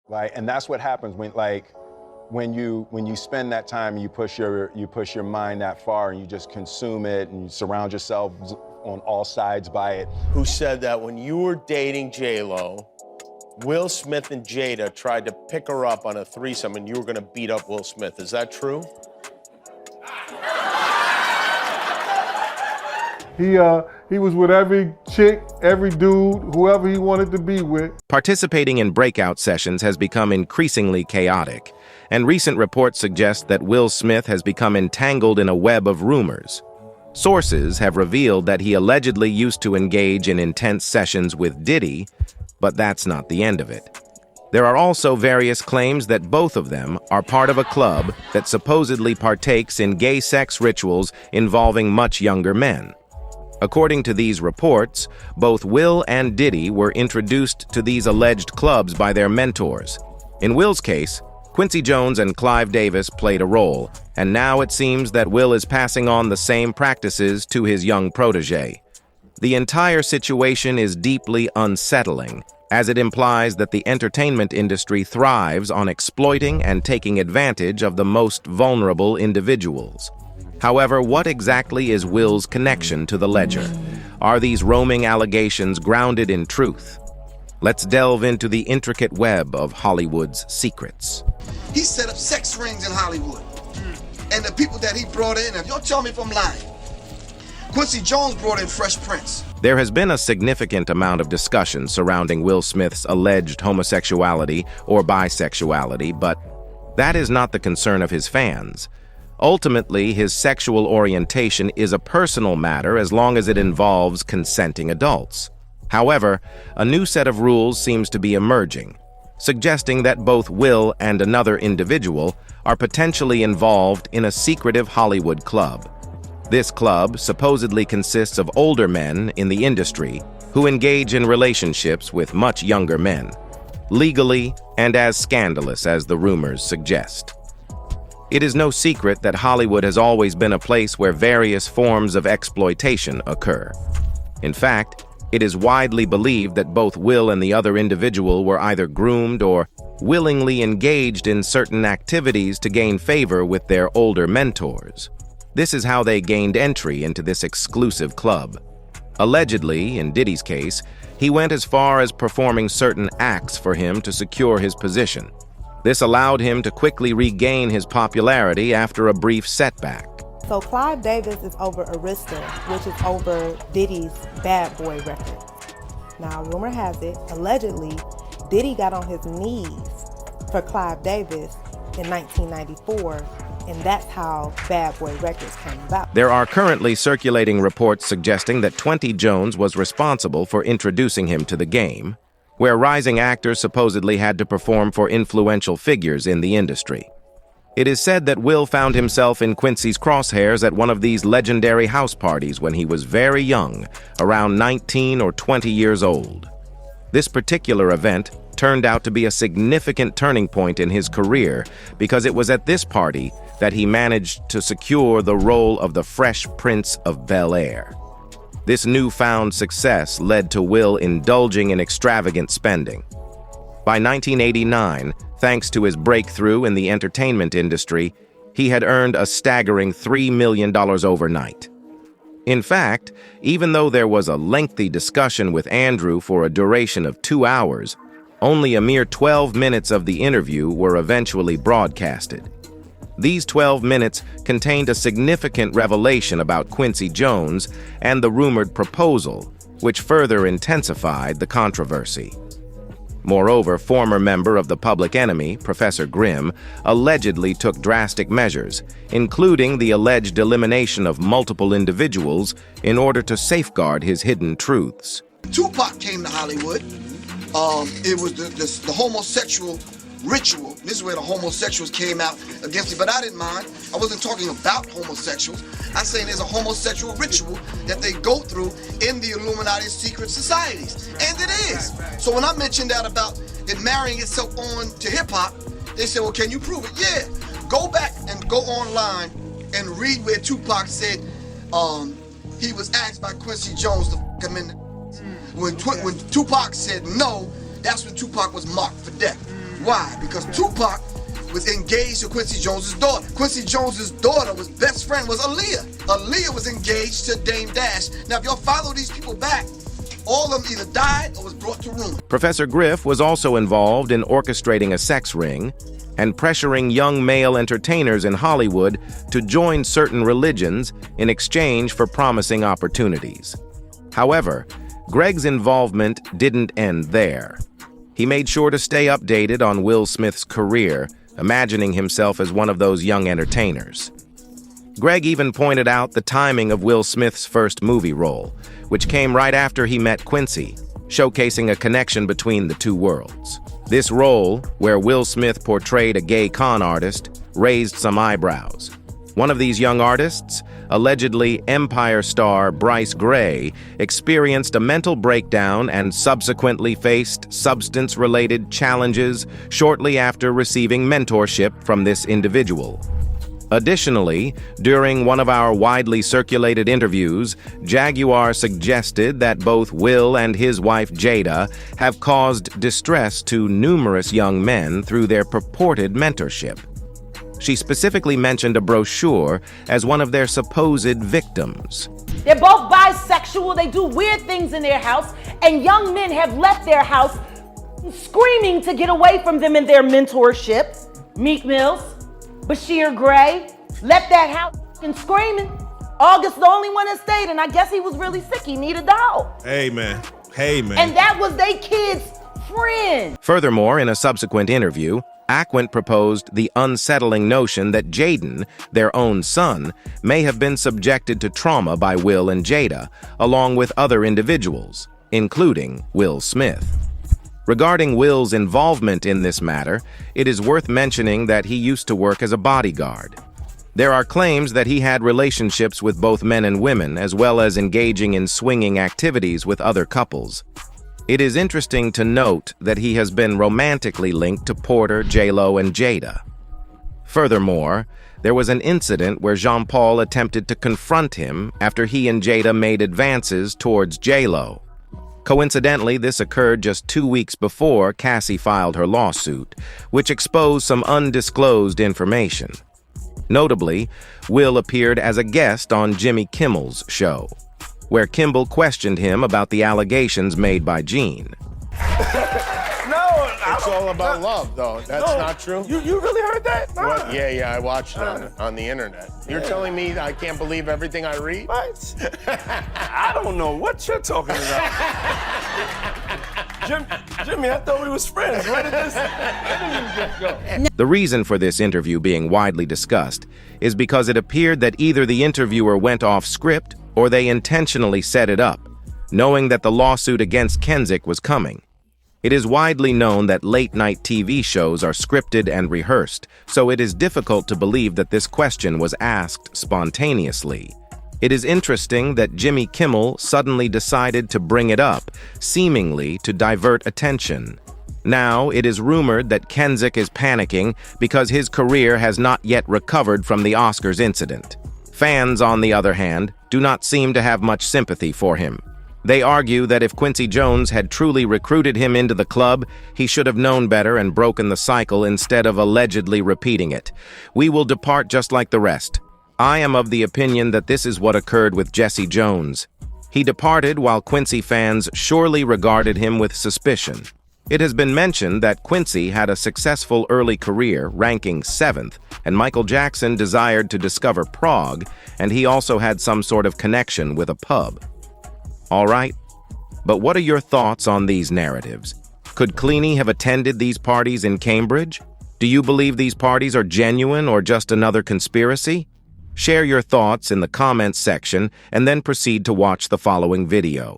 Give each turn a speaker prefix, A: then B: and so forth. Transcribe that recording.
A: Right, and that's what happens when you spend that time, you push your mind that far, and you just consume it, and you surround yourself on all sides by it.
B: Who said that when you were dating J-Lo, Will Smith and Jada tried to pick her up on a threesome, and you were gonna beat up Will Smith. Is that true?
C: He was with every chick, every dude, whoever he wanted to be with.
D: Participating in breakout sessions has become increasingly chaotic, and recent reports suggest that Will Smith has become entangled in a web of rumors. Sources have revealed that he allegedly used to engage in intense sessions with Diddy, but that's not the end of it. There are also various claims that both of them are part of a club that supposedly partakes in gay sex rituals involving much younger men. According to these reports, both Will and Diddy were introduced to these alleged clubs by their mentors. In Will's case, Quincy Jones and Clive Davis played a role, and now it seems that Will is passing on the same practices to his young protege. The entire situation is deeply unsettling, as it implies that the entertainment industry thrives on exploiting and taking advantage of the most vulnerable individuals. However, what exactly is Will's connection to the ledger? Are these roaming allegations grounded in truth? Let's delve into the intricate web of Hollywood's secrets.
E: He set up sex rings in Hollywood. And the people that he brought in, if y'all tell me if I'm lying, Quincy Jones brought in Fresh Prince.
D: There has been a significant amount of discussion surrounding Will Smith's alleged homosexuality or bisexuality, but that is not the concern of his fans. Ultimately, his sexual orientation is a personal matter as long as it involves consenting adults. However, a new set of rules seems to be emerging, suggesting that both Will and another individual are potentially involved in a secretive Hollywood club. This club supposedly consists of older men in the industry who engage in relationships with much younger men, legally and as scandalous as the rumors suggest. It is no secret that Hollywood has always been a place where various forms of exploitation occur. In fact, it is widely believed that both Will and the other individual were either groomed or willingly engaged in certain activities to gain favor with their older mentors. This is how they gained entry into this exclusive club. Allegedly, in Diddy's case, he went as far as performing certain acts for him to secure his position. This allowed him to quickly regain his popularity after a brief setback.
F: So Clive Davis is over Arista, which is over Diddy's Bad Boy record. Now, rumor has it, allegedly, Diddy got on his knees for Clive Davis in 1994, and that's how Bad Boy Records came about.
D: There are currently circulating reports suggesting that 20 Jones was responsible for introducing him to the game, where rising actors supposedly had to perform for influential figures in the industry. It is said that Will found himself in Quincy's crosshairs at one of these legendary house parties when he was very young, around 19 or 20 years old. This particular event turned out to be a significant turning point in his career because it was at this party that he managed to secure the role of the Fresh Prince of Bel-Air. This newfound success led to Will indulging in extravagant spending. By 1989, thanks to his breakthrough in the entertainment industry, he had earned a staggering $3 million overnight. In fact, even though there was a lengthy discussion with Andrew for a duration of 2 hours, only a mere 12 minutes of the interview were eventually broadcasted. These 12 minutes contained a significant revelation about Quincy Jones and the rumored proposal, which further intensified the controversy. Moreover, former member of the Public Enemy, Professor Grimm, allegedly took drastic measures, including the alleged elimination of multiple individuals in order to safeguard his hidden truths.
E: Tupac came to Hollywood. It was the homosexual ritual. This is where the homosexuals came out against it, but I didn't mind. I wasn't talking about homosexuals. I'm saying there's a homosexual ritual that they go through in the Illuminati secret societies, and it is. So when I mentioned that about it marrying itself on to hip-hop, they said, well, can you prove it? Yeah. Go back and go online and read where Tupac said he was asked by Quincy Jones to f*** him in. When Tupac said no, that's when Tupac was marked for death. Why? Because Tupac was engaged to Quincy Jones's daughter. Quincy Jones's daughter was best friend was Aaliyah. Aaliyah was engaged to Dame Dash. Now, if y'all follow these people back, all of them either died or was brought to ruin.
D: Professor Griff was also involved in orchestrating a sex ring and pressuring young male entertainers in Hollywood to join certain religions in exchange for promising opportunities. However, Greg's involvement didn't end there. He made sure to stay updated on Will Smith's career, imagining himself as one of those young entertainers. Greg even pointed out the timing of Will Smith's first movie role, which came right after he met Quincy, showcasing a connection between the two worlds. This role, where Will Smith portrayed a gay con artist, raised some eyebrows. One of these young artists, allegedly Empire star Bryce Gray, experienced a mental breakdown and subsequently faced substance-related challenges shortly after receiving mentorship from this individual. Additionally, during one of our widely circulated interviews, Jaguar suggested that both Will and his wife Jada have caused distress to numerous young men through their purported mentorship. She specifically mentioned a brochure as one of their supposed victims.
G: They're both bisexual, they do weird things in their house, and young men have left their house screaming to get away from them in their mentorship. Meek Mills, Bashir Gray, left that house screaming. August the only one that stayed, and I guess he was really sick, he needed a dog.
H: Hey man.
G: And that was they kid's friend.
D: Furthermore, in a subsequent interview, Aquint proposed the unsettling notion that Jaden, their own son, may have been subjected to trauma by Will and Jada, along with other individuals, including Will Smith. Regarding Will's involvement in this matter, it is worth mentioning that he used to work as a bodyguard. There are claims that he had relationships with both men and women, as well as engaging in swinging activities with other couples. It is interesting to note that he has been romantically linked to Porter, J-Lo, and Jada. Furthermore, there was an incident where Jean-Paul attempted to confront him after he and Jada made advances towards J-Lo. Coincidentally, this occurred just 2 weeks before Cassie filed her lawsuit, which exposed some undisclosed information. Notably, Will appeared as a guest on Jimmy Kimmel's show, where Kimball questioned him about the allegations made by Gene.
B: It's all about love, though. That's not true?
H: You really heard that? Nah.
B: What? Yeah, I watched it on the internet. You're telling me I can't believe everything I read?
H: What? I don't know what you're talking about. Jimmy, I thought we was friends. Where did this interview go?
D: The reason for this interview being widely discussed is because it appeared that either the interviewer went off script or they intentionally set it up, knowing that the lawsuit against Kenzik was coming. It is widely known that late-night TV shows are scripted and rehearsed, so it is difficult to believe that this question was asked spontaneously. It is interesting that Jimmy Kimmel suddenly decided to bring it up, seemingly to divert attention. Now, it is rumored that Kenzik is panicking because his career has not yet recovered from the Oscars incident. Fans, on the other hand, do not seem to have much sympathy for him. They argue that if Quincy Jones had truly recruited him into the club, he should have known better and broken the cycle instead of allegedly repeating it. We will depart just like the rest. I am of the opinion that this is what occurred with Jesse Jones. He departed while Quincy fans surely regarded him with suspicion. It has been mentioned that Quincy had a successful early career, ranking 7th, and Michael Jackson desired to discover Prague, and he also had some sort of connection with a pub. All right, but what are your thoughts on these narratives? Could Cleany have attended these parties in Cambridge? Do you believe these parties are genuine or just another conspiracy? Share your thoughts in the comments section and then proceed to watch the following video.